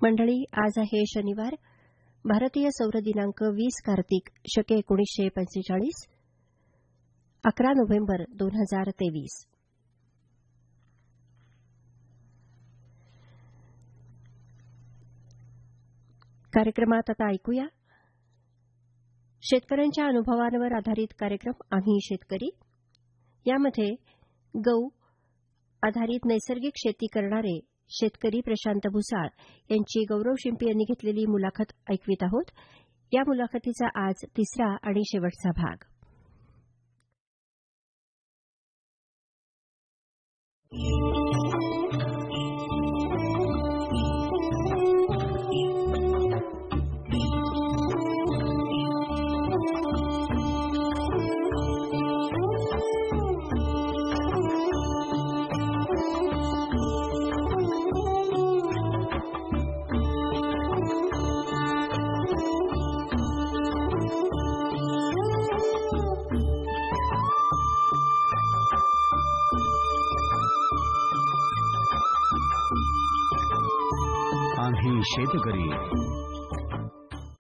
मंडळी, आज आहे शनिवार, भारतीय सौर दिनांक 20 कार्तिक शके 1945, 11 नोव्हेंबर 2023. कार्यक्रमात आता ऐकूया शेतकऱ्यांच्या अनुभवांवर आधारित कार्यक्रम आम्ही शेतकरी. यामध्ये गौ आधारित नैसर्गिक शेती करणारे शेतकरी प्रशांत भुसाळ यांची गौरव शिंपी यांनी घेतलेली मुलाखत ऐकवित आहोत. या मुलाखतीचा आज तिसरा आणि शेवटचा भाग.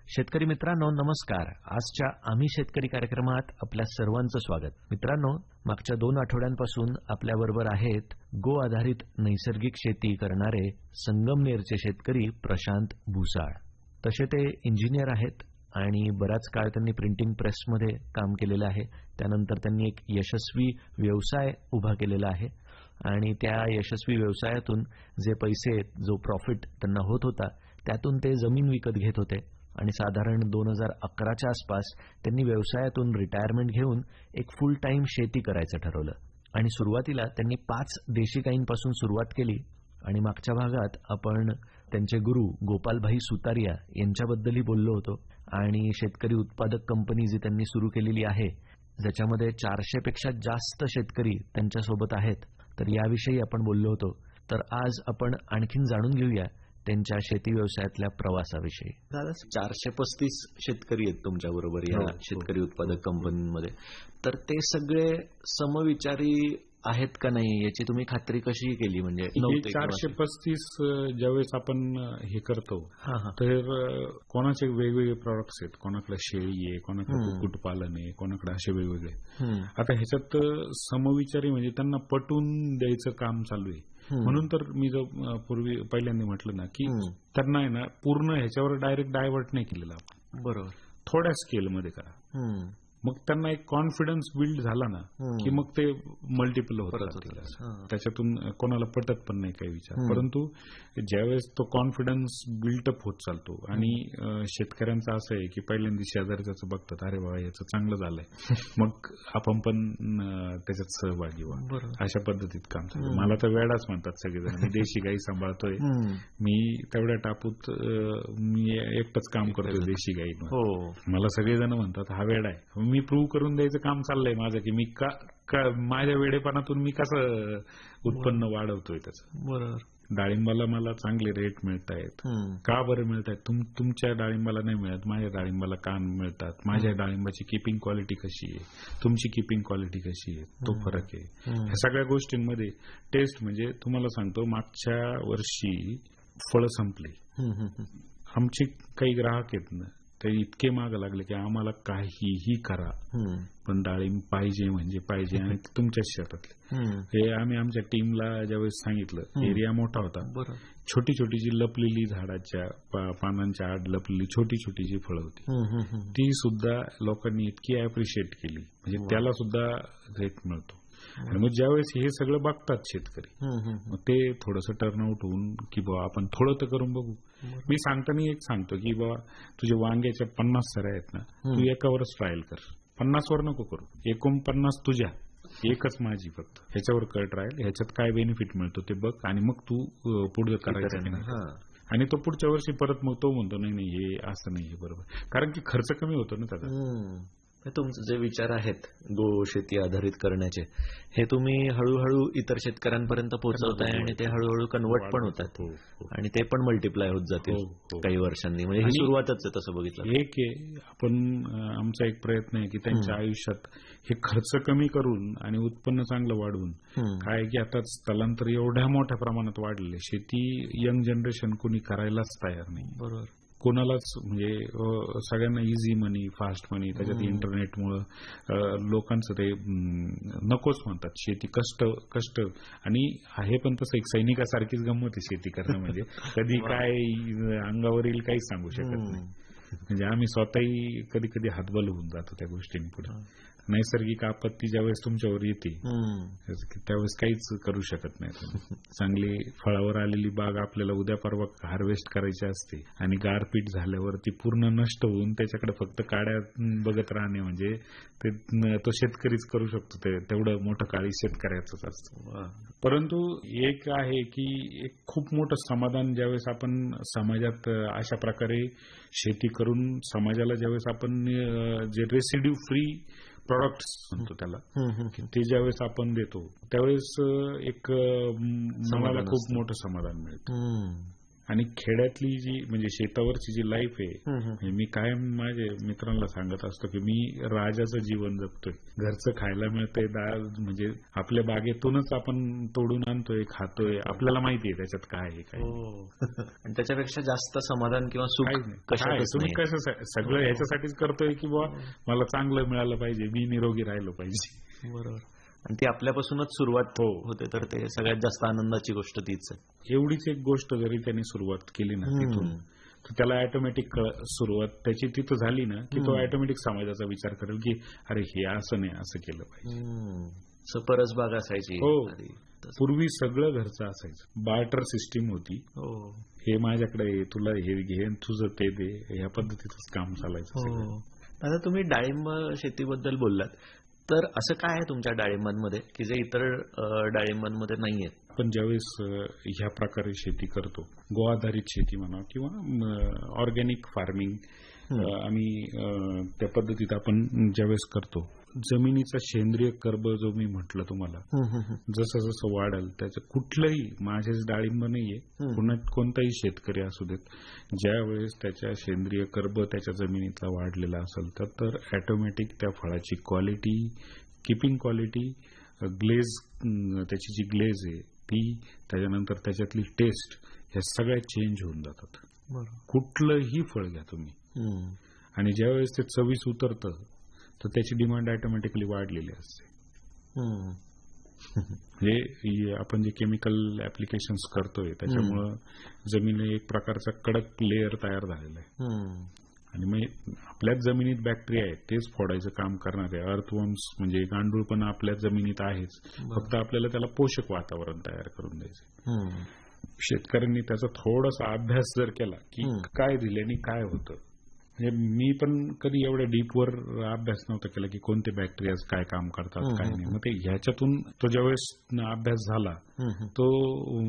शेतकरी मित्रांनो, नमस्कार. आजच्या आम्ही शेतकरी कार्यक्रमात आपल्या सर्वांचं स्वागत. मित्रांनो, मागच्या 2 आठवड्यांपासून आपल्याबरोबर आहेत गो आधारित नैसर्गिक शेती करणारे संगमनेरचे शेतकरी प्रशांत भुसाळ. तसे ते इंजिनियर आहेत आणि बराच काळ त्यांनी प्रिंटिंग प्रेसमध्ये काम केलेलं आहे. त्यानंतर त्यांनी एक यशस्वी व्यवसाय उभा केलेला आहे आणि त्या यशस्वी व्यवसायातून जे पैसे, जो प्रॉफिट त्यांना होत होता, त्यातून ते जमीन विकत घेत होते आणि साधारण 2011च्या आसपास त्यांनी व्यवसायातून रिटायरमेंट घेऊन एक फुल टाईम शेती करायचं ठरवलं आणि सुरुवातीला त्यांनी 5 देशी गायींपासून सुरुवात केली. आणि मागच्या भागात आपण त्यांचे गुरु गोपालभाई सुतारिया यांच्याबद्दलही बोललो होतो आणि शेतकरी उत्पादक कंपनी जी त्यांनी सुरू केलेली आहे, ज्याच्यामध्ये 400 पेक्षा जास्त शेतकरी त्यांच्यासोबत आहेत, तर याविषयी आपण बोललो होतो. तर आज आपण आणखीन जाणून घेऊया त्यांच्या शेती व्यवसायातल्या प्रवासाविषयी. 435 शेतकरी आहेत तुमच्या बरोबर या शेतकरी उत्पादक कंपनीमध्ये. तर ते सगळे समविचारी आहेत का नाही याची तुम्ही खात्री कशी केली? म्हणजे 435 ज्यावेळेस आपण हे करतो तर कोणाचे वेगवेगळे प्रॉडक्ट्स आहेत. कोणाकडे शेळी आहे, कोणाकडे कुक्कुटपालन आहे, कोणाकडे असे वेगवेगळे. आता ह्याच्यात समविचारी म्हणजे त्यांना पटवून द्यायचं काम चालू आहे. म्हणून तर मी जो पूर्वी पहिल्यांदा म्हटलं ना की त्यांना आहे ना पूर्ण ह्याच्यावर डायरेक्ट डायव्हर्ट नाही केलेला आपण. बरोबर. थोड्या स्केलमध्ये करा. मग त्यांना एक कॉन्फिडन्स बिल्ड झाला ना की मग ते मल्टिपल होतात. त्याच्यातून कोणाला पटत पण नाही काही विचार. परंतु ज्यावेळेस तो कॉन्फिडन्स बिल्टअप होत चालतो आणि शेतकऱ्यांचं असं आहे की पहिल्यांदा शेजारच्याच बघतात, अरे बाबा याचं चांगलं झालंय, मग आपण पण त्याच्यात सहभागी व्हा. अशा पद्धतीत काम चालतं. मला तर वेडाच म्हणतात सगळेजण. मी देशी गाई सांभाळतोय, मी तेवढ्या टापूत मी एकटंच काम करतोय देशी गाईंवर. मला सगळेजण म्हणतात हा वेडा आहे. मी प्रूव्ह करून द्यायचं काम चाललंय माझं की मी माझ्या वेडेपणातून मी कसं उत्पन्न वाढवतोय त्याचं. बरोबर. डाळिंबाला मला चांगले रेट मिळत आहेत. का बरं मिळत आहेत? तुमच्या डाळिंबाला नाही मिळत, माझ्या डाळिंबाला का मिळतात? माझ्या डाळिंबाची किपिंग क्वालिटी कशी आहे, तुमची किपिंग क्वालिटी कशी आहे, तो फरक आहे. ह्या सगळ्या गोष्टींमध्ये टेस्ट म्हणजे तुम्हाला सांगतो, मागच्या वर्षी फळं संपली. आमचे काही ग्राहक आहेत ना, ते इतके मागं लागले की आम्हाला काहीही करा पण डाळिंब पाहिजे म्हणजे पाहिजे आणि तुमच्याच शेतातले. हे आम्ही आमच्या टीमला ज्यावेळेस सांगितलं, एरिया मोठा होता, छोटी छोटी जी लपलेली झाडाच्या पानांच्या आड लपलेली छोटी छोटी जी फळं होती ती सुद्धा लोकांनी इतकी अप्रिशिएट केली, म्हणजे त्याला सुद्धा रेट मिळतो. आणि मग ज्यावेळेस हे सगळं बघतात शेतकरी, मग ते थोडंसं टर्नआउट होऊन की बाबा आपण थोडं तर करून बघू. मी सांगताना एक सांगतो की बाबा तुझे वांग्याच्या 50 सऱ्या आहेत ना, तू एकावरच ट्रायल कर. 50 वर नको करू. 49 तुझ्या, एकच माझी फक्त. ह्याच्यावर कर ट्रायल. ह्याच्यात काय बेनिफिट मिळतो ते बघ आणि मग तू पुढे करायचं. आणि तो पुढच्या वर्षी परत मग तो म्हणतो नाही नाही हे असं नाही, हे बरोबर. कारण की खर्च कमी होतो ना त्याचा. तुमचे जे विचार आहेत गो शेती आधारित करण्याचे, हे तुम्ही हळूहळू इतर शेतकऱ्यांपर्यंत पोहोचवताय आणि ते हळूहळू कन्वर्ट पण होतात आणि ते पण मल्टिप्लाय होत जातील काही वर्षांनी. म्हणजे ही सुरुवातच आहे तसं बघितलं. एक आपण आमचा एक प्रयत्न आहे की त्यांच्या आयुष्यात हे खर्च कमी करून आणि उत्पन्न चांगलं वाढवून, काय की आता स्थलांतर एवढ्या मोठ्या प्रमाणात वाढले, शेती यंग जनरेशन कोणी करायलाच तयार नाही. बरोबर. कोणालाच म्हणजे सगळ्यांना इझी मनी, फास्ट मनी, त्याच्यात इंटरनेटमुळं लोकांचं ते नकोच म्हणतात. शेती कष्ट आणि आहे पण तसं एक सैनिकासारखीच गंमत आहे शेती करणं. म्हणजे कधी काय अंगावर येईल काहीच सांगू शकत नाही. म्हणजे आम्ही स्वतःही कधी कधी हातबल होऊन जातो त्या गोष्टींपुढे. नैसर्गिक आपत्ती ज्यावेळेस तुमच्यावर येते त्यावेळेस काहीच करू शकत नाही. चांगली फळावर आलेली बाग आपल्याला उद्या परवा हार्वेस्ट करायची असते आणि गारपीट झाल्यावर ती पूर्ण नष्ट होऊन त्याच्याकडे फक्त काड्या बघत राहणे म्हणजे तो शेतकरीच करू शकतो. तेवढं मोठं काळी शेतकऱ्याचंच असतं. परंतु एक आहे की एक खूप मोठं समाधान ज्यावेळेस आपण समाजात अशा प्रकारे शेती करून समाजाला ज्यावेळेस आपण जे रेसिड्यू फ्री प्रॉडक्ट्स म्हणतो त्याला, ते ज्यावेळेस आपण देतो त्यावेळेस एक मनाला खूप मोठं समाधान मिळतं. आणि खेड्यातली जी म्हणजे शेतावरची जी लाईफ आहे, मी कायम माझ्या मित्रांना सांगत असतो की मी राजाचं जीवन जगतोय. घरचं खायला मिळतंय, डाळ म्हणजे आपल्या बागेतूनच आपण तोडून आणतोय, खातोय, आपल्याला माहितीये त्याच्यात काय आहे काय. आणि त्याच्यापेक्षा जास्त समाधान किंवा सुख तुम्ही कसं सगळं ह्याच्यासाठीच करतोय की बाबा मला चांगलं मिळालं पाहिजे, मी निरोगी राहिलो पाहिजे. बरोबर. आणि ती आपल्यापासूनच सुरुवात होते, तर ते सगळ्यात जास्त आनंदाची गोष्ट तीच आहे. एवढीच एक गोष्ट जरी त्यांनी सुरुवात केली ना तिथून, तर त्याला ऑटोमॅटिक सुरुवात त्याची तिथं झाली ना की तो ऑटोमॅटिक समाजाचा विचार करेल की अरे हे असं नाही, असं केलं पाहिजे. परसबाग असायची. पूर्वी सगळं घरचं असायचं, बार्टर सिस्टीम होती. हे माझ्याकडे तुला हे घे, तुझं ते दे, या पद्धतीतच काम चालायचं. आता तुम्ही डाळिंब शेतीबद्दल बोललात, तर असं काय आहे तुमच्या डाळिंबांमध्ये की जे इतर डाळिंबांमध्ये नाहीये? आपण ज्यावेळेस ह्या प्रकारे शेती करतो, गो आधारित शेती म्हणा किंवा ऑर्गॅनिक फार्मिंग, आम्ही त्या पद्धतीत आपण ज्यावेळेस करतो, जमिनीचा सेंद्रिय कर्ब जो मी म्हटलं तुम्हाला, जसं जसं वाढेल त्याचं कुठलंही, माझेच डाळिंब नाहीये, कोणताही शेतकरी असू देत, ज्या वेळेस त्याच्या सेंद्रिय कर्ब त्याच्या जमिनीतला वाढलेला असेल तर ऑटोमॅटिक त्या फळाची क्वालिटी, किपिंग क्वालिटी, ग्लेज, त्याची जी ग्लेज आहे ती, त्याच्यानंतर त्याच्यातली टेस्ट, ह्या सगळ्या चेंज होऊन जातात. कुठलंही फळ घ्या तुम्ही, आणि ज्यावेळेस ते चवीस उतरतं तर त्याची डिमांड ऑटोमॅटिकली वाढलेली असते. हे आपण जे केमिकल ऍप्लिकेशन्स करतोय त्याच्यामुळं जमिनीला एक प्रकारचा कडक लेअर तयार झालेला आहे. आणि मग आपल्याच जमिनीत बॅक्टेरिया आहेत, तेच फोडायचं काम करणारे अर्थवर्म्स, म्हणजे गांडूळ पण आपल्याच जमिनीत आहेच, फक्त आपल्याला त्याला पोषक वातावरण तयार करून द्यायचं. शेतकऱ्यांनी त्याचा थोडासा अभ्यास जर केला की काय दिल्याने काय होतं, म्हणजे मी पण कधी एवढ्या डीपवर अभ्यास नव्हता केला की कोणते बॅक्टेरियाज काय काम करतात काय नाही. मग ते ह्याच्यातून तो ज्यावेळेस अभ्यास झाला तो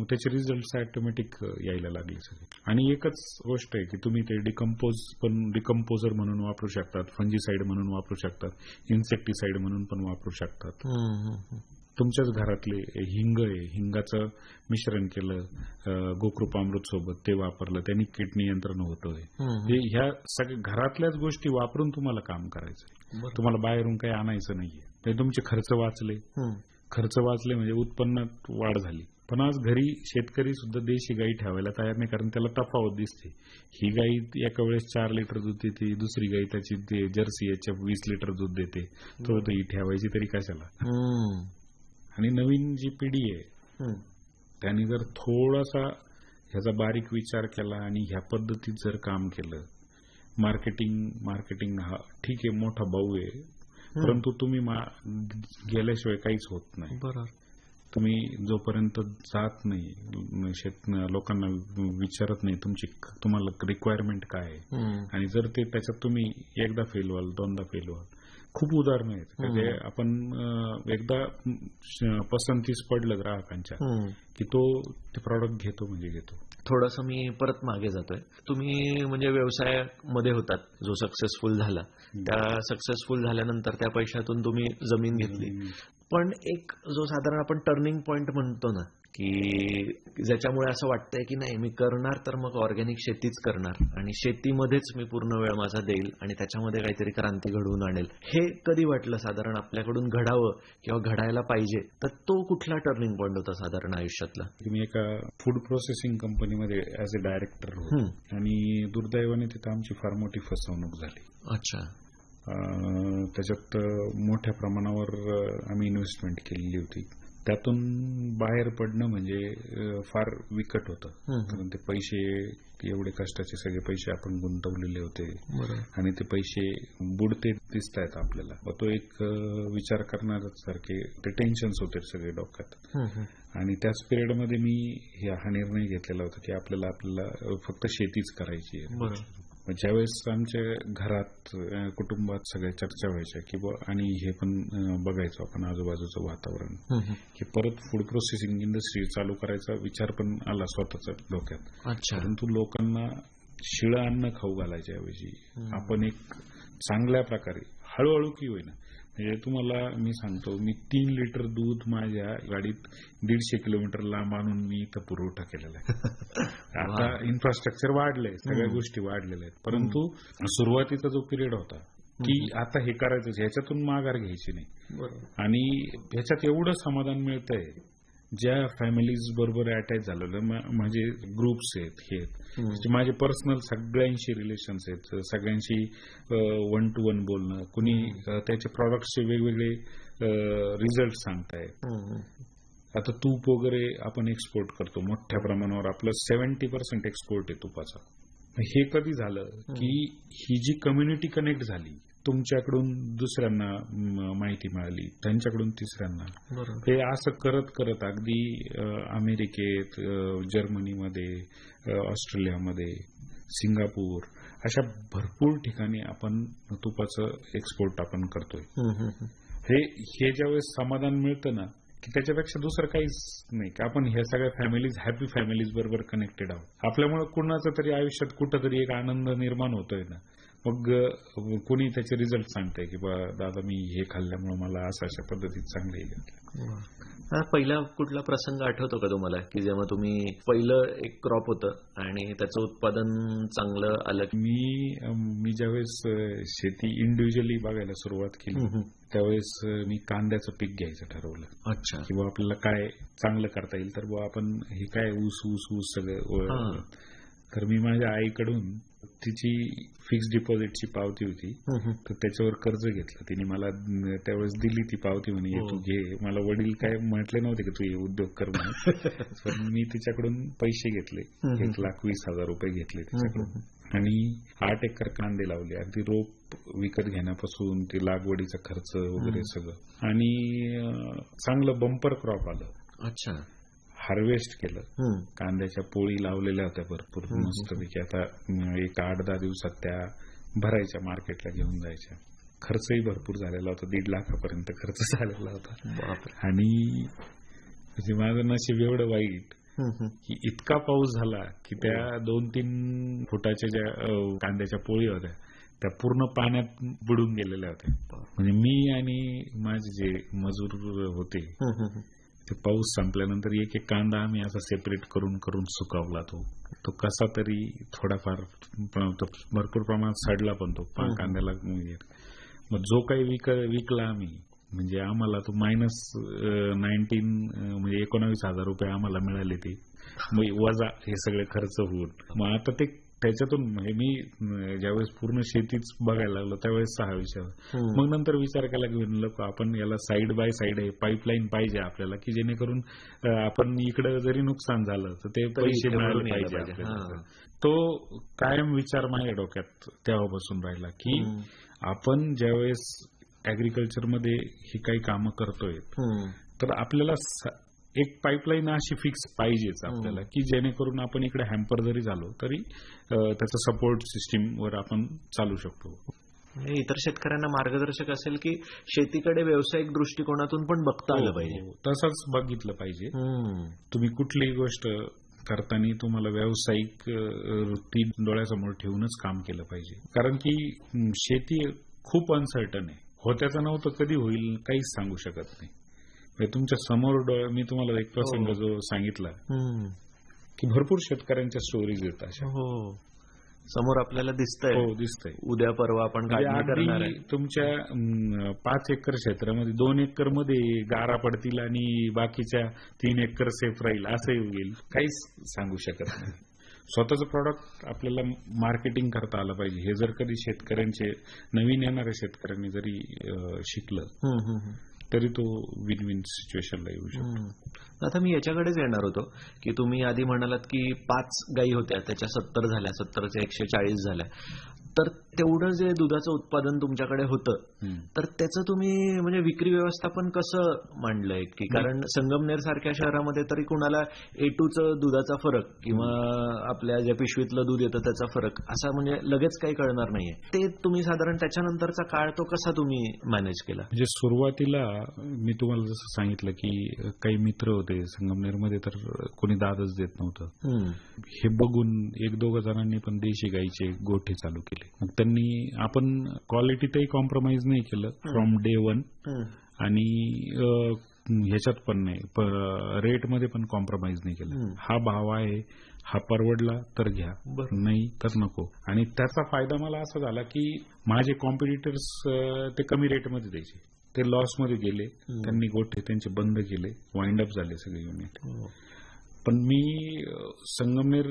त्याचे रिझल्ट ऑटोमॅटिक यायला लागले सगळे. आणि एकच गोष्ट आहे की तुम्ही ते डिकम्पोजर म्हणून वापरू शकतात, फंजीसाईड म्हणून वापरू शकतात, इन्सेक्टिसाईड म्हणून पण वापरू शकतात. तुमच्याच घरातले हिंग आहे, हिंगाचं मिश्रण केलं गोकृपामृत सोबत, ते वापरलं, त्यांनी कीड नियंत्रण होतंय. ह्या सगळ्या घरातल्याच गोष्टी वापरून तुम्हाला काम करायचंय, तुम्हाला बाहेरून काही आणायचं नाहीये. तुमचे खर्च वाचले म्हणजे उत्पन्नात वाढ झाली. पण आज घरी शेतकरी सुद्धा देशी गाई ठेवायला तयार नाही, कारण त्याला तफावत दिसते. ही गाई एका वेळेस 4 लिटर दूध देते, दुसरी गाई त्याची जर्सी याच्या 20 लिटर दूध देते, तो ही ठेवायची तरी कशाला. आणि नवीन जी पिढी आहे त्यांनी जर थोडासा ह्याचा बारीक विचार केला आणि ह्या पद्धतीत जर काम केलं, मार्केटिंग हा ठीक आहे मोठा भाऊ आहे, परंतु तुम्ही गेल्याशिवाय काहीच होत नाही. तुम्ही जोपर्यंत जात नाही लोकांना विचारत नाही तुम्हाला रिक्वायरमेंट काय आहे, आणि जर ते त्याच्यात तुम्ही एकदा फेल व्हाल, दोनदा फेल व्हाल, खूप उदाहरणं आहेत जे आपण एकदा पसंतीस पडलं ग्राहकांच्या की तो ते प्रॉडक्ट घेतो म्हणजे घेतो. थोडंसं मी परत मागे जातोय. तुम्ही म्हणजे व्यवसायामध्ये होतात जो सक्सेसफुल झाला, त्या सक्सेसफुल झाल्यानंतर त्या पैशातून तुम्ही जमीन घेतली, पण एक जो साधारण आपण टर्निंग पॉइंट म्हणतो ना, की ज्याच्यामुळे असं वाटतंय की नाही मी करणार तर मग ऑर्गॅनिक शेतीच करणार आणि शेतीमध्येच मी पूर्ण वेळ माझा देईल आणि त्याच्यामध्ये काहीतरी क्रांती घडवून आणेल, हे कधी वाटलं साधारण आपल्याकडून घडावं किंवा घडायला पाहिजे, तर तो कुठला टर्निंग पॉइंट होता साधारण आयुष्यातला? मी एका फूड प्रोसेसिंग कंपनीमध्ये ऍज अ डायरेक्टर होतो आणि दुर्दैवाने तिथं आमची फार मोठी फसवणूक झाली. अच्छा. त्याच्यात मोठ्या प्रमाणावर आम्ही इन्व्हेस्टमेंट केलेली होती. त्यातून बाहेर पडणं म्हणजे फार विकट होतं, कारण ते पैसे एवढे कष्टाचे सगळे पैसे आपण गुंतवलेले होते आणि ते पैसे बुडते दिसतायत आपल्याला. तो एक विचार करण्यासारखे ते टेन्शन्स होते सगळे डोक्यात. आणि त्याच पिरियडमध्ये मी हा निर्णय घेतलेला होता की आपल्याला फक्त शेतीच करायची आहे. ज्यावेळेस आमच्या घरात कुटुंबात सगळ्या चर्चा व्हायच्या की आणि हे पण बघायचो आपण आजूबाजूचं वातावरण की परत फूड प्रोसेसिंग इंडस्ट्री चालू करायचा विचार पण आला स्वतःच्या डोक्यात. परंतु लोकांना शिळं अन्न खाऊ घालायच्या ऐवजी आपण एक चांगल्या प्रकारे हळूहळू की होईना, म्हणजे तुम्हाला मी सांगतो, मी 3 लिटर दूध माझ्या गाडीत 150 किलोमीटर लांब आणून मी इथं पुरवठा केलेला आहे. आता इन्फ्रास्ट्रक्चर वाढलंय, सगळ्या गोष्टी वाढलेल्या आहेत, परंतु सुरुवातीचा जो पिरियड होता की आता हे करायचं, ह्याच्यातून माघार घ्यायची नाही. आणि ह्याच्यात एवढं समाधान मिळतंय, ज्या फॅमिलीज बरोबर अटॅच झालेलं माझे ग्रुप्स आहेत, हे माझे पर्सनल सगळ्यांशी रिलेशन्स आहेत, सगळ्यांशी 1 to 1 बोलणं, कुणी त्याचे प्रॉडक्टचे वेगवेगळे रिझल्ट सांगतायत. आता तूप वगैरे आपण एक्सपोर्ट करतो मोठ्या प्रमाणावर, आपलं 70% एक्सपोर्ट आहे तुपाचा. हे कधी झालं की ही जी कम्युनिटी कनेक्ट झाली, तुमच्याकडून दुसऱ्यांना माहिती मिळाली, त्यांच्याकडून तिसऱ्यांना, हे असं करत करत अगदी अमेरिकेत, जर्मनीमध्ये, ऑस्ट्रेलियामध्ये, सिंगापूर अशा भरपूर ठिकाणी आपण तुपाचं एक्सपोर्ट आपण करतोय. हे ज्यावेळेस समाधान मिळतं ना की त्याच्यापेक्षा दुसरं काहीच नाही, की आपण ह्या सगळ्या फॅमिलीज, हॅपी फॅमिलीज बरोबर कनेक्टेड आहोत. आपल्यामुळे कुणाचं तरी आयुष्यात कुठंतरी एक आनंद निर्माण होतोय ना, मग कोणी त्याचे रिझल्ट सांगतंय की बा दादा मी हे खाल्ल्यामुळे मला अशा पद्धतीत चांगले गेले. पहिला कुठला प्रसंग आठवतो का तुम्हाला की जेव्हा तुम्ही पहिलं एक क्रॉप होतं आणि त्याचं उत्पादन चांगलं आलं? मी ज्यावेळेस शेती इंडिव्हिज्युअली बघायला सुरुवात केली त्यावेळेस मी कांद्याचं पीक घ्यायचं ठरवलं. अच्छा. किंवा आपल्याला काय चांगलं करता येईल, तर बुवा आपण हे काय ऊस ऊस ऊस सगळं. तर मी माझ्या आईकडून तिची फिक्स डिपॉझिटची पावती होती, तर त्याच्यावर कर्ज घेतलं. तिने मला त्यावेळेस दिली ती पावती, म्हणे तू घे. मला वडील काय म्हटले नव्हते की तू हे उद्योग कर म्हणून, पण मी तिच्याकडून पैसे घेतले, 1,20,000 रुपये घेतले तिच्याकडून आणि 8 एकर कांदे लावले. अगदी रोप विकत घेण्यापासून ते लागवडीचा खर्च वगैरे सगळं, आणि चांगलं बंपर क्रॉप आलं. अच्छा. हार्वेस्ट केलं. कांद्याच्या पोळी लावलेल्या होत्या भरपूर मस्तपैकी. आता एक 8-10 दिवसात त्या भरायच्या, मार्केटला घेऊन जायच्या. खर्चही भरपूर झालेला होता, 1.5 लाखापर्यंत खर्च झालेला होता. आणि म्हणजे माझं नशीब एवढं वाईट की इतका पाऊस झाला की त्या 2-3 फुटाच्या ज्या कांद्याच्या पोळी होत्या त्या पूर्ण पाण्यात बुडून गेलेल्या होत्या. म्हणजे मी आणि माझे जे मजूर होते ते पाऊस संपल्यानंतर एक एक कांदा आम्ही असा सेपरेट करून करून सुकावला. तो कसा तरी थोडाफार भरपूर प्रमाणात सडला, पण तो कांद्याला. मग जो काही विकला आम्ही, म्हणजे आम्हाला तो -19 म्हणजे 19,000 रुपये आम्हाला मिळाले ते, मग वजा हे सगळे खर्च होऊन. मग आता ते त्याच्यातून म्हणजे मी ज्यावेळेस पूर्ण शेतीच बघायला लागलो त्यावेळेस हा विचार, मग नंतर विचार केला की लोक आपण याला साईड बाय साईड आहे, पाईपलाईन पाहिजे आपल्याला, की जेणेकरून आपण इकडे जरी नुकसान झालं तर ते पैसे मिळाले पाहिजे आपल्याला. तो कायम विचार माझ्या डोक्यात तेव्हापासून राहिला की आपण ज्यावेळेस ऍग्रिकल्चरमध्ये ही काही कामं करतोय तर आपल्याला एक पाईपलाईन अशी फिक्स पाहिजेच आपल्याला, की जेणेकरून आपण इकडे हॅम्पर जरी झालो तरी त्याचं सपोर्ट सिस्टीमवर आपण चालू शकतो. इतर शेतकऱ्यांना मार्गदर्शक असेल की शेतीकडे व्यावसायिक दृष्टिकोनातून पण बघता आलं पाहिजे. तसंच बघितलं पाहिजे. तुम्ही कुठलीही गोष्ट करताना तुम्हाला व्यावसायिक वृत्ती डोळ्यासमोर ठेवूनच काम केलं पाहिजे. कारण की शेती खूप अनसर्टन आहे. होत्याचं नव्हतं कधी होईल काहीच सांगू शकत नाही. तुमच्या समोर मी तुम्हाला एक प्रसंग जो सांगितला की भरपूर शेतकऱ्यांच्या स्टोरीज येतात. समोर आपल्याला दिसतंय उद्या परवा आपण काढणी करणार आहे. तुमच्या 5 एकर क्षेत्रामध्ये 2 एकर मध्ये गारा पडतील आणि बाकीच्या 3 एकर सेफ राहील असंही होईल, काहीच सांगू शकत नाही. स्वतःचं प्रॉडक्ट आपल्याला मार्केटिंग करता आलं पाहिजे. हे जर कधी शेतकऱ्यांचे नवीन येणाऱ्या शेतकऱ्यांनी जरी शिकलं तरी तो विन विन सिच्युएशनला येऊ शकतो. आता मी याच्याकडेच येणार होतो की तुम्ही आधी म्हणालात की 5 गायी होत्या, त्याच्या 70 झाल्या, 70च्या 140 झाल्या, तर तेवढं जे दुधाचं उत्पादन तुमच्याकडे होतं तर त्याचं तुम्ही म्हणजे विक्री व्यवस्थापन कसं मांडलंय? की कारण संगमनेर सारख्या शहरामध्ये तरी कुणाला A2चं दुधाचा फरक किंवा आपल्या ज्या पिशवीतलं दूध येतं त्याचा फरक असा म्हणजे लगेच काही कळणार नाहीये. ते तुम्ही साधारण त्याच्यानंतरचा काळ तो कसा तुम्ही मॅनेज केला? म्हणजे सुरुवातीला मी तुम्हाला जसं सांगितलं की काही मित्र होते संगमनेरमध्ये, तर कोणी दादच देत नव्हतं. हे बघून 1-2 जणांनी पण देशी गाईचे गोठे चालू केले. मग त्यांनी आपण क्वालिटीतही कॉम्प्रोमाइज नाही केलं फ्रॉम डे 1 आणि ह्याच्यात पण नाही, रेटमध्ये पण कॉम्प्रोमाइज नाही केलं. हा भाव आहे, हा परवडला तर घ्या, नाही तर नको. आणि त्याचा फायदा मला असा झाला की माझे कॉम्पिटिटर्स ते कमी रेटमध्ये द्यायचे, ते लॉसमध्ये गेले, त्यांनी गोठे त्यांचे बंद केले, वाइंड अप झाले सगळे युनिट. पण मी संगमनेर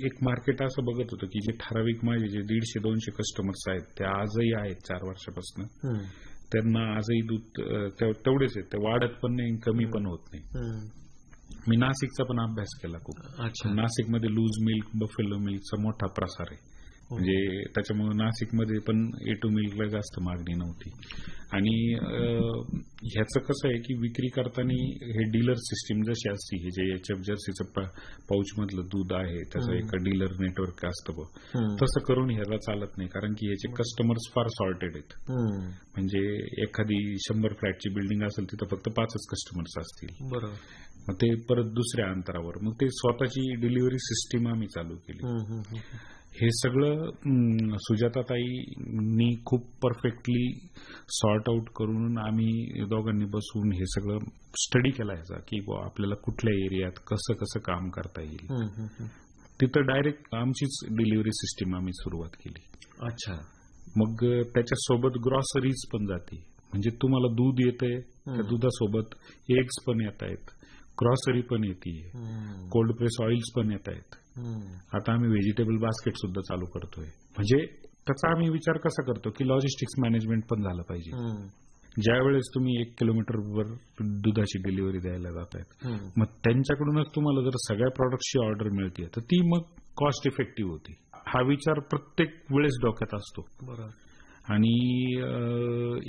एक मार्केट असं बघत होतो की जे ठराविक माझे जे 150-200 कस्टमर्स आहेत ते आजही आहेत 4 वर्षापासून, त्यांना आजही दूध तेवढेच आहे, ते वाढत पण नाही कमी पण होत नाही. मी नाशिकचा पण अभ्यास केला खूप. नाशिकमध्ये लूज मिल्क, बफेलो मिल्कचा मोठा प्रसार आहे. म्हणजे त्याच्यामुळे नाशिकमध्ये पण A2 मिल्कला जास्त मागणी नव्हती. आणि ह्याचं कसं आहे की विक्री करताना हे डीलर सिस्टीम जशी असते, हे जे HF जर्सीचं पाऊच मधलं दूध आहे त्याचं एक डीलर नेटवर्क असतं, तसं करून ह्याला चालत नाही. कारण की ह्याचे कस्टमर्स फार सॉर्टेड आहेत. म्हणजे एखादी 100 फ्लॅटची बिल्डिंग असेल तिथं फक्त 5च कस्टमर्स असतील, मग ते परत दुसऱ्या अंतरावर. मग ते स्वतःची डिलिव्हरी सिस्टीम आम्ही चालू केली. हे सगळं सुजाताताईंनी खूप परफेक्टली सॉर्ट आउट करून आम्ही दोघांनी बसून हे सगळं स्टडी केला ह्याचा की आपल्याला कुठल्या एरियात कसं कसं काम करता येईल. तिथं डायरेक्ट आमचीच डिलिव्हरी सिस्टीम आम्ही सुरुवात केली. अच्छा. मग त्याच्यासोबत ग्रॉसरीज पण जाते. म्हणजे तुम्हाला दूध येतंय, त्या दुधासोबत एग्स पण येत आहेत, ग्रॉसरी पण येते, कोल्ड प्रेस ऑइल्स पण येत आहेत. आता आम्ही व्हेजिटेबल बास्केट सुद्धा चालू करतोय. म्हणजे त्याचा आम्ही विचार कसा करतो की लॉजिस्टिक्स मॅनेजमेंट पण झालं पाहिजे. ज्या वेळेस तुम्ही 1 किलोमीटरवर दुधाची डिलिव्हरी द्यायला जातायत, मग त्यांच्याकडूनच तुम्हाला जर सगळ्या प्रॉडक्टची ऑर्डर मिळते तर ती मग कॉस्ट इफेक्टिव्ह होती. हा विचार प्रत्येक वेळेस डोक्यात असतो. आणि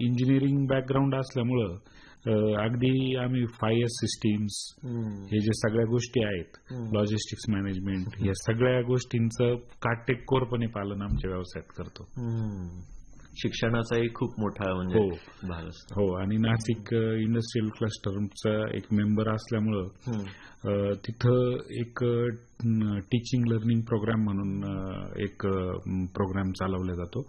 इंजिनिअरिंग बॅकग्राऊंड असल्यामुळं अगदी आम्ही 5S सिस्टीम्स, हे जे सगळ्या गोष्टी आहेत, लॉजिस्टिक्स मॅनेजमेंट, या सगळ्या गोष्टींचं काटेकोरपणे पालन आमच्या व्यवसायात करतो. शिक्षणाचाही खूप मोठा म्हणजे भाग असतो. हो. आणि नाशिक इंडस्ट्रियल क्लस्टरचा एक मेंबर असल्यामुळं तिथं एक टीचिंग लर्निंग प्रोग्राम म्हणून एक प्रोग्राम चालवला जातो.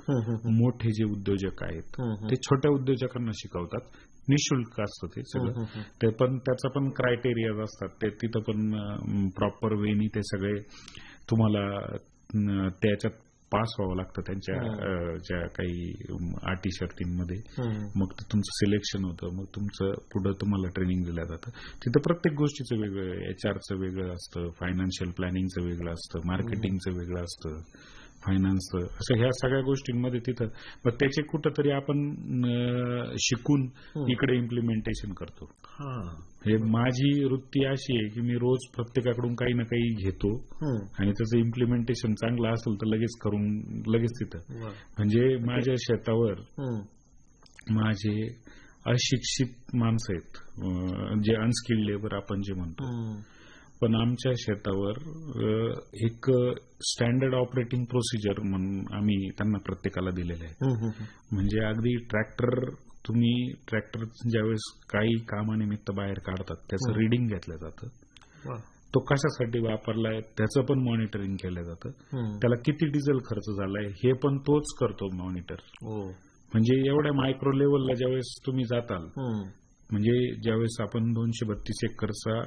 मोठे जे उद्योजक आहेत ते छोट्या उद्योजकांना शिकवतात, निशुल्क असतं ते सगळं. ते पण त्याचा पण क्रायटेरिया असतात, ते तिथं पण प्रॉपर वेनी ते सगळे तुम्हाला त्याच्यात पास व्हावं लागतं त्यांच्या ज्या काही अटी शर्तींमध्ये. मग तुमचं सिलेक्शन होतं, मग तुमचं पुढं तुम्हाला ट्रेनिंग दिलं जातं. तिथं प्रत्येक गोष्टीचं वेगळं, HRचं वेगळं असतं, फायनान्शियल प्लॅनिंगचं वेगळं असतं, मार्केटिंगचं वेगळं असतं, फायनान्सचं, असं ह्या सगळ्या गोष्टींमध्ये तिथं मग त्याचे कुठंतरी आपण शिकून इकडे इम्प्लिमेंटेशन करतो. हे माझी वृत्ती अशी आहे की मी रोज प्रत्येकाकडून काही ना काही घेतो आणि त्याचं इम्प्लिमेंटेशन चांगलं असेल तर लगेच करून लगेच तिथं. म्हणजे माझ्या शेतावर माझे अशिक्षित माणसं आहेत, जे अनस्किल्ड लेबर आपण जे म्हणतो, पण आमच्या शेतावर एक स्टँडर्ड ऑपरेटिंग प्रोसिजर म्हणून आम्ही त्यांना प्रत्येकाला दिलेलं आहे. म्हणजे अगदी तुम्ही ट्रॅक्टर ज्यावेळेस काही कामानिमित्त बाहेर काढतात त्याचं रिडिंग घेतलं जातं. तो कशासाठी वापरलाय त्याचं पण मॉनिटरिंग केलं जातं. त्याला किती डिझेल खर्च झालाय हे पण तोच करतो मॉनिटर. म्हणजे एवढ्या मायक्रो लेवलला ज्यावेळेस तुम्ही जाताल, म्हणजे ज्यावेळेस आपण 232 एकरचा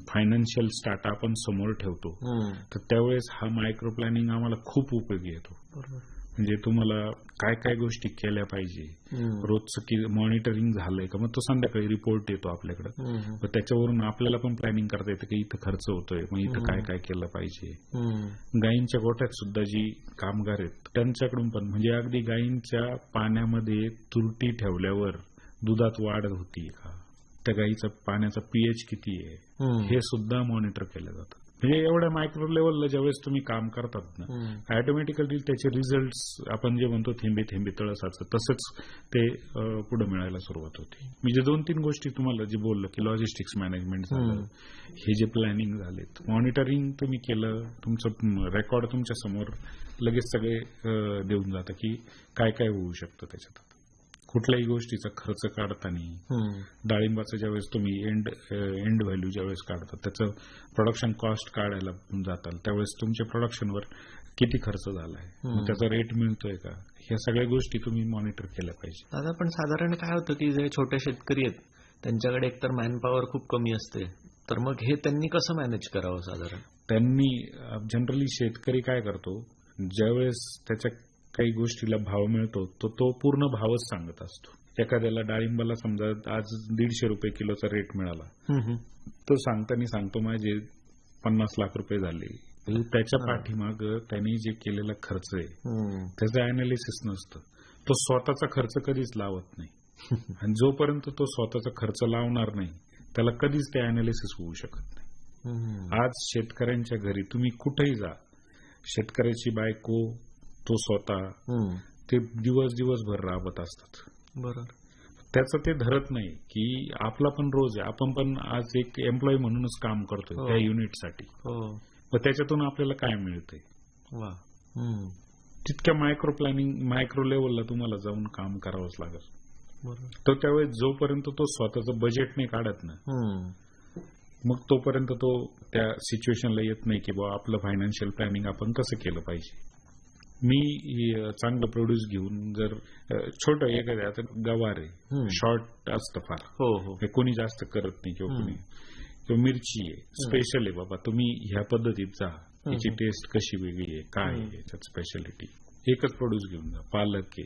फायनान्शियल स्टार्ट आपण समोर ठेवतो, तर त्यावेळेस हा मायक्रो प्लॅनिंग आम्हाला खूप उपयोगी येतो. म्हणजे तुम्हाला काय काय गोष्टी केल्या पाहिजे, रोजचं मॉनिटरिंग झालंय का, मग तो संध्याकाळी रिपोर्ट येतो आपल्याकडे. मग त्याच्यावरून आपल्याला पण प्लॅनिंग करता येतं की इथं खर्च होतोय, मग इथं काय काय केलं पाहिजे. गायींच्या गोठ्यात सुद्धा जी कामगार आहेत त्यांच्याकडून पण, म्हणजे अगदी गायींच्या पाण्यामध्ये तुरटी ठेवल्यावर दुधात वाढ होती का, त्या गायीचा पाण्याचा पीएच किती आहे हे सुद्धा मॉनिटर केलं जातं. म्हणजे एवढ्या मायक्रो लेवलला ज्यावेळेस तुम्ही काम करतात ना, ऑटोमॅटिकली त्याचे रिझल्ट आपण जे म्हणतो थेंबे थेंबे तळ साचतं, तसंच ते पुढे मिळायला सुरुवात होती. मी जे 2-3 गोष्टी तुम्हाला जे बोललो की लॉजिस्टिक्स मॅनेजमेंट झालं, हे जे प्लॅनिंग झालेत, मॉनिटरिंग तुम्ही केलं, तुमचं रेकॉर्ड तुमच्या समोर लगेच सगळे देऊन जातं की काय काय होऊ शकतं त्याच्यात. कुठल्याही गोष्टीचा खर्च काढताना डाळिंबाचं ज्यावेळेस तुम्ही एंड व्हॅल्यू ज्यावेळेस काढतात, त्याचं प्रोडक्शन कॉस्ट काढायला जाताल, त्यावेळेस तुमच्या प्रोडक्शनवर किती खर्च झालाय, त्याचा रेट मिळतोय का, ह्या सगळ्या गोष्टी तुम्ही मॉनिटर केल्या पाहिजे. दादा, पण साधारण काय होतं की जे छोटे शेतकरी आहेत त्यांच्याकडे एकतर मॅनपॉवर खूप कमी असते, तर मग हे त्यांनी कसं मॅनेज करावं? साधारण त्यांनी जनरली शेतकरी काय करतो, ज्यावेळेस त्याच्या काही गोष्टीला भाव मिळतो तो पूर्ण भावच सांगत असतो. एखाद्याला डाळिंबाला समजा आज 150 रुपये किलोचा रेट मिळाला, तो सांगतो माझे 50 लाख रुपये झाले. त्याच्या पाठीमाग त्यांनी जे केलेला खर्च आहे त्याचं अनालिसिस नसतं. तो स्वतःचा खर्च कधीच लावत नाही. आणि जोपर्यंत तो स्वतःचा खर्च लावणार नाही त्याला कधीच ते अनालिसिस होऊ शकत नाही. आज शेतकऱ्यांच्या घरी तुम्ही कुठेही जा, शेतकऱ्याची बायको, तो स्वतः, ते दिवसभर राबत असतात. बरोबर. त्याचं ते धरत नाही की आपला पण रोज आहे, आपण पण आज एक एम्प्लॉई म्हणूनच काम करतोय त्या युनिटसाठी. मग त्याच्यातून आपल्याला काय मिळतंय. तितक्या मायक्रो लेवलला तुम्हाला जाऊन काम करावंच लागेल. तर त्यावेळेस जोपर्यंत तो स्वतःचं बजेट नाही काढत ना, मग तोपर्यंत तो त्या सिच्युएशनला येत नाही की बाबा आपलं फायनान्शियल प्लॅनिंग आपण कसं केलं पाहिजे. मी चांगलं प्रोड्यूस घेऊन जर छोटं एखाद्या आता गवार आहे, शॉर्ट असतं फार, कोणी जास्त करत नाही, किंवा मिरची आहे, स्पेशल आहे, बाबा तुम्ही ह्या पद्धतीत जा, याची टेस्ट कशी वेगळी आहे, काय आहे याच्यात स्पेशालिटी, एकच प्रोड्यूस घेऊन जा. पालक आहे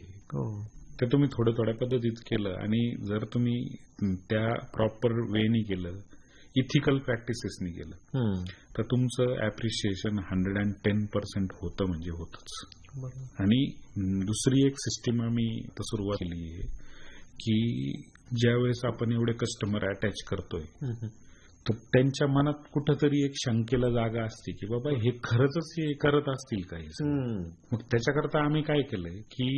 ते तुम्ही थोड्या पद्धतीत केलं आणि जर तुम्ही त्या प्रॉपर वेनी केलं, इथिकल प्रॅक्टिसेसनी गेलं, तर तुमचं ऍप्रिशिएशन 110% होतं म्हणजे होतच. आणि दुसरी एक सिस्टीम आम्ही सुरुवात केली आहे की ज्यावेळेस आपण एवढे कस्टमर अटॅच करतोय, तर त्यांच्या मनात कुठंतरी एक शंकेला जागा असते की बाबा हे खरंच हे करत असतील काही. मग त्याच्याकरता आम्ही काय केलंय की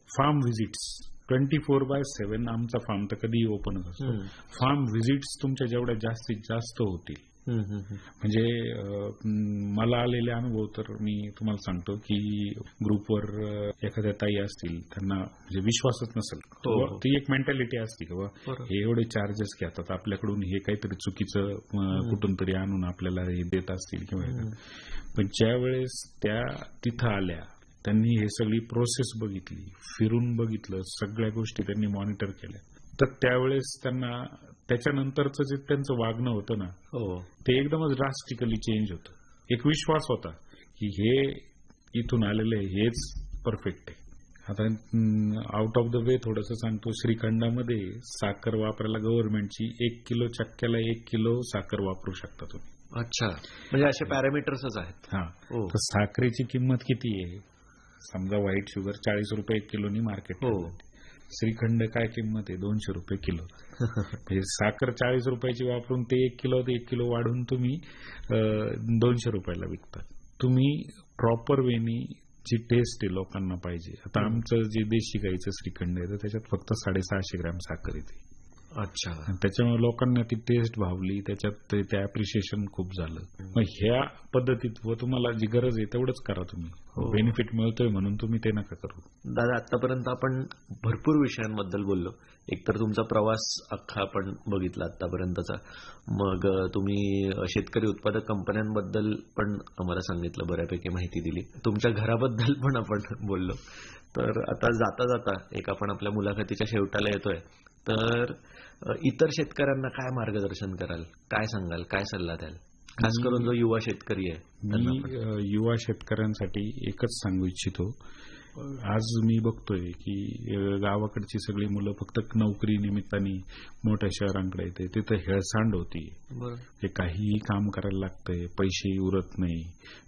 फार्म व्हिजिट्स 24/7 आमचा फार्म तर कधीही ओपनच असतो. फार्म व्हिजिट्स तुमच्या जेवढ्या जास्तीत जास्त होतील, म्हणजे मला आलेले अनुभव तर मी तुम्हाला सांगतो की ग्रुपवर एखाद्या ताई असतील, त्यांना म्हणजे विश्वासच नसेल, ती एक मेंटॅलिटी असते की बाबा हे एवढे चार्जेस घेतात आपल्याकडून, हे काहीतरी चुकीचं कुठून तरी आणून आपल्याला हे देत असतील किंवा. पण ज्या वेळेस त्या तिथं आल्या, त्यांनी हे सगळी प्रोसेस बघितली, फिरून बघितलं, सगळ्या गोष्टी त्यांनी मॉनिटर केल्या, तर त्यावेळेस त्यांना त्याच्यानंतरचं जे त्यांचं वागणं होतं ना, ते एकदमच ड्रास्टिकली चेंज होतं. एक विश्वास होता की हे इथून आलेलं आहे, हेच परफेक्ट आहे. आता आउट ऑफ द वे थोडंसं सांगतो, श्रीखंडामध्ये साखर वापरायला गव्हर्नमेंटची 1 किलो चक्क्याला 1 किलो साखर वापरू शकता तुम्ही. अच्छा, म्हणजे असे पॅरामीटर्सच आहेत. तर साखरेची किंमत किती आहे? समजा व्हाईट शुगर 40 रुपये 1 किलोनी मार्केट. श्रीखंड काय किंमत आहे? 200 रुपये किलो. म्हणजे साखर 40 रुपयाची वापरून ते 1 किलो वाढून तुम्ही 200 रुपयाला विकता. तुम्ही प्रॉपर वेनी जी टेस्ट आहे लोकांना पाहिजे. आता आमचं जे देशी गाईचं श्रीखंड आहे, तर त्याच्यात फक्त 650 ग्रॅम साखर येते. अच्छा. आणि त्याच्यामुळे लोकांना ती टेस्ट भावली, त्याच्यात ते अप्रिशिएशन खूप झालं. मग ह्या पद्धतीत व तुम्हाला जी गरज आहे तेवढंच करा तुम्ही. बेनिफिट मिळतोय म्हणून तुम्ही ते नका करू. दादा, आतापर्यंत आपण भरपूर विषयांबद्दल बोललो. एकतर तुमचा प्रवास अख्खा आपण बघितला आतापर्यंतचा, मग तुम्ही शेतकरी उत्पादक कंपन्यांबद्दल पण आम्हाला सांगितलं, बऱ्यापैकी माहिती दिली, तुमच्या घराबद्दल पण आपण बोललो. तर आता जाता जाता एक आपण आपल्या मुलाखतीच्या शेवटाला येतोय, तर इतर शेतकऱ्यांना काय मार्गदर्शन कराल, काय सांगाल, काय सल्ला द्याल, खास करून जो युवा शेतकरी आहे त्यांना मी पण? युवा शेतकऱ्यांसाठी एकच सांगू इच्छितो. आज मी बघतोय की गावाकडची सगळी मुलं फक्त नोकरी निमित्ताने मोठ्या शहरांकडे येते, तिथं हेळसांड होती. हे काहीही काम करायला लागतंय, पैसे उरत नाही.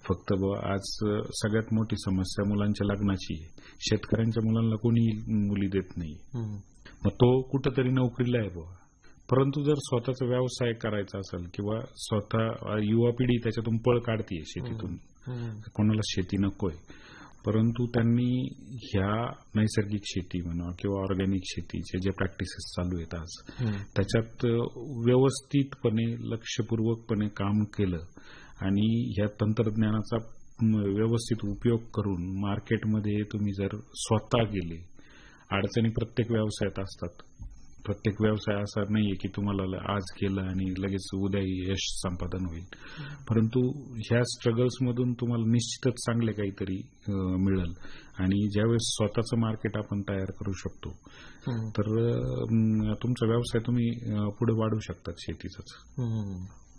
फक्त आज सगळ्यात मोठी समस्या मुलांच्या लग्नाची आहे. शेतकऱ्यांच्या मुलांना कोणी मुली देत नाही. मग तो कुठंतरी नोकरीला आहे बुवा. परंतु जर स्वतःचा व्यवसाय करायचा असेल किंवा स्वतः युवा पिढी त्याच्यातून पळ काढतीये शेतीतून, कोणाला शेती नकोय, परंतु त्यांनी ह्या नैसर्गिक शेती म्हणा किंवा ऑर्गॅनिक शेतीचे जे प्रॅक्टिसेस चालू आहेत आज, त्याच्यात व्यवस्थितपणे लक्षपूर्वकपणे काम केलं आणि ह्या तंत्रज्ञानाचा व्यवस्थित उपयोग करून मार्केटमध्ये तुम्ही जर स्वतः गेले, अडचणी प्रत्येक व्यवसायात असतात. प्रत्येक व्यवसाय असा नाहीये की तुम्हाला आज केलं आणि लगेच उद्या यश संपादन होईल, परंतु ह्या स्ट्रगल्समधून तुम्हाला निश्चितच चांगले काहीतरी मिळेल. आणि ज्यावेळेस स्वतःचं मार्केट आपण तयार करू शकतो, तर तुमचा व्यवसाय तुम्ही पुढे वाढवू शकतात शेतीचाच.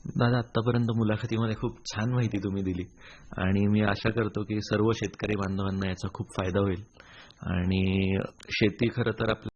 दादा, आतापर्यंत मुलाखतीमध्ये खूप छान माहिती तुम्ही दिली आणि मी आशा करतो की सर्व शेतकरी बांधवांना याचा खूप फायदा होईल. आणि शेती खरं तर आपल्या